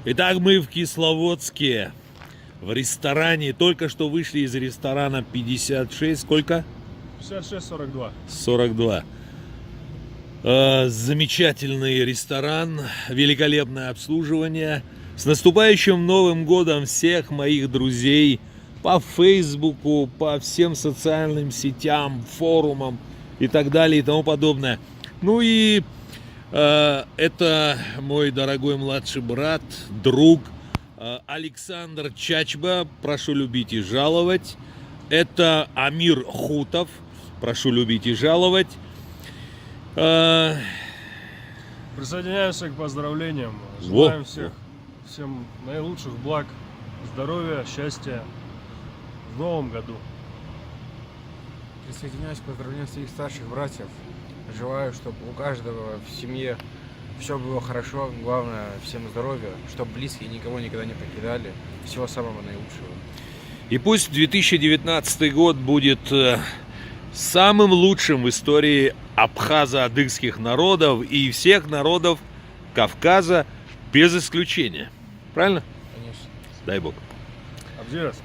Итак, мы в Кисловодске, в ресторане. Только что вышли из ресторана 56, сколько? 56-42. 42. Замечательный ресторан, великолепное обслуживание. С наступающим Новым годом всех моих друзей по Фейсбуку, по всем социальным сетям, форумам и так далее и тому подобное. Ну и это мой дорогой младший брат, друг Александр Чачба, прошу любить и жаловать. Это Амир Хутов, прошу любить и жаловать. Присоединяемся к поздравлениям. Желаем всем наилучших благ, здоровья, счастья в новом году. Присоединяюсь к поздравлениям своих старших братьев. Желаю, чтобы у каждого в семье все было хорошо. Главное, всем здоровья, чтобы близкие никого никогда не покидали. Всего самого наилучшего. И пусть 2019 год будет самым лучшим в истории абхазо-адыгских народов и всех народов Кавказа без исключения. Правильно? Конечно. Дай Бог. Абдирас.